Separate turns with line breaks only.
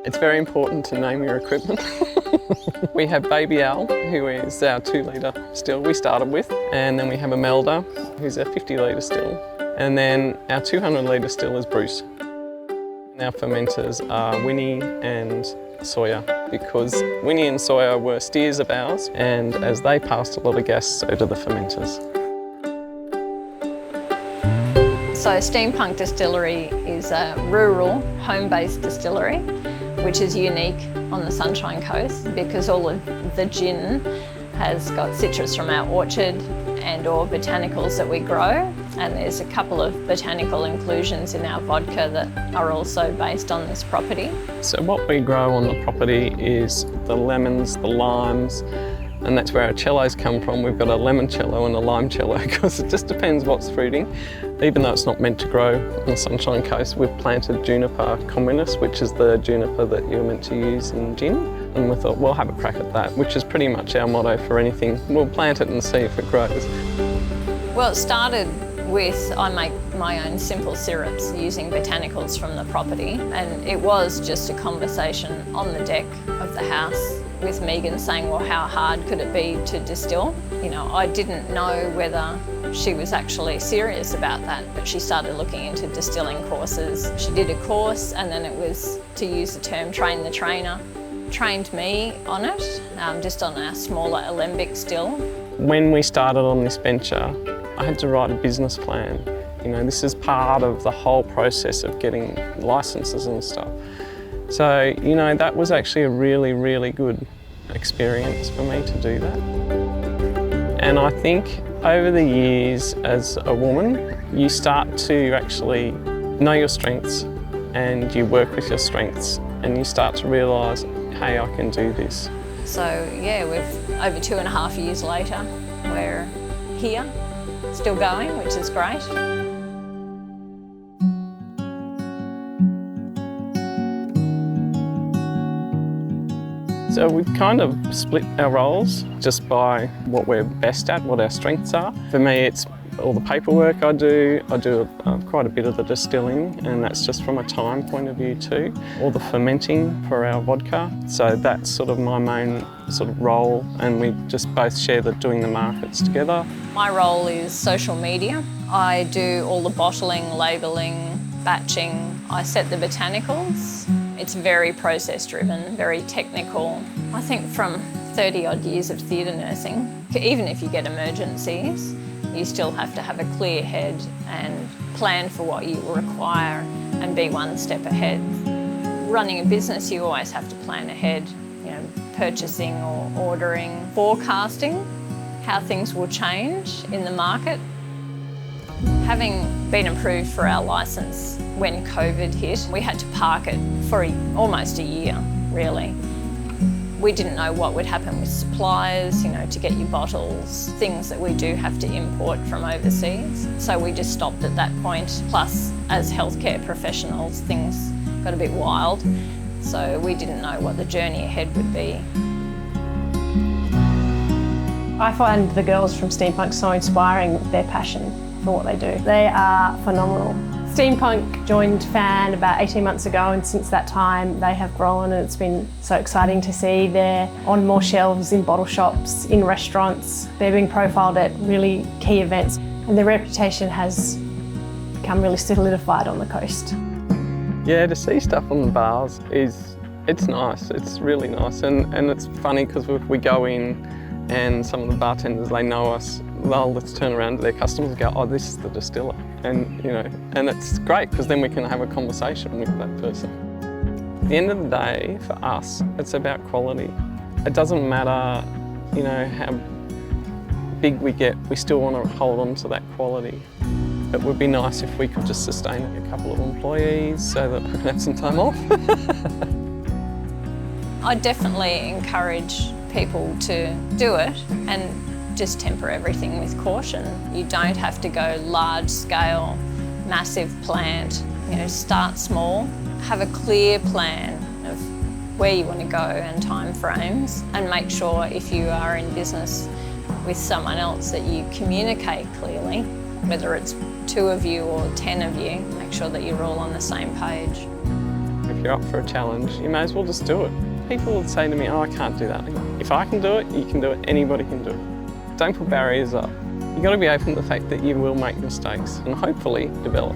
It's very important to name your equipment. We have Baby Al, who is our 2-litre still we started with, and then we have Imelda, who's our 50-litre still, and then our 200-litre still is Bruce. And our fermenters are Winnie and Sawyer, because Winnie and Sawyer were steers of ours, and as they passed a lot of gas, so do the fermenters.
So Steampunk Distillery is a rural, home-based distillery, which is unique on the Sunshine Coast because all of the gin has got citrus from our orchard and or botanicals that we grow, and there's a couple of botanical inclusions in our vodka that are also based on this property.
So what we grow on the property is the lemons, the limes, and that's where our cellos come from. We've got a limoncello and a limecello because it just depends what's fruiting. Even though it's not meant to grow on the Sunshine Coast, we've planted Juniper communis, which is the juniper that you're meant to use in gin. And we thought, we'll have a crack at that, which is pretty much our motto for anything. We'll plant it and see if it grows.
Well, it started with, I make my own simple syrups using botanicals from the property, and it was just a conversation on the deck of the house with Megan saying, well, how hard could it be to distill? You know, I didn't know whether she was actually serious about that, but she started looking into distilling courses. She did a course, and then it was, to use the term, train the trainer. Trained me on it, just on a smaller alembic still. When we started on this venture, I had to write a business plan. You know, this is part of the whole process of getting licenses and stuff. So, you know, that was actually a really, really good experience for me to do that. And I think over the years as a woman, you start to actually know your strengths and you work with your strengths and you start to realise, hey, I can do this. So yeah, we've over 2.5 years later, we're here, still going, which is great. So we've kind of split our roles just by what we're best at, what our strengths are. For me, it's all the paperwork I do. I do quite a bit of the distilling, and that's just from a time point of view too. All the fermenting for our vodka. So that's sort of my main sort of role, and we just both share doing the markets together. My role is social media. I do all the bottling, labelling, batching. I set the botanicals. It's very process driven, very technical. I think from 30 odd years of theatre nursing, even if you get emergencies, you still have to have a clear head and plan for what you will require and be one step ahead. Running a business, you always have to plan ahead, you know, purchasing or ordering, forecasting how things will change in the market. Having been approved for our licence when COVID hit, we had to park it for almost a year, really. We didn't know what would happen with suppliers, you know, to get your bottles, things that we do have to import from overseas. So we just stopped at that point. Plus, as healthcare professionals, things got a bit wild. So we didn't know what the journey ahead would be.
I find the girls from Steampunk so inspiring, their passion for what they do. They are phenomenal. Steampunk joined Fan about 18 months ago, and since that time they have grown, and it's been so exciting to see they're on more shelves in bottle shops, in restaurants. They're being profiled at really key events, and their reputation has become really solidified on the coast.
Yeah, to see stuff on the bars it's nice. It's really nice, and it's funny because if we go in and some of the bartenders, they know us, they'll let's turn around to their customers and go, oh, this is the distiller. And, you know, and it's great because then we can have a conversation with that person. At the end of the day, for us, it's about quality. It doesn't matter, you know, how big we get, we still want to hold on to that quality. It would be nice if we could just sustain a couple of employees so that we can have some time off. I definitely encourage people to do it and just temper everything with caution. You don't have to go large scale, massive plant. You know, start small, have a clear plan of where you want to go and time frames, and make sure if you are in business with someone else that you communicate clearly, whether it's 2 of you or 10 of you, make sure that you're all on the same page. If you're up for a challenge, you may as well just do it. People would say to me, oh, I can't do that. If I can do it, you can do it, anybody can do it. Don't put barriers up. You've got to be open to the fact that you will make mistakes and hopefully develop.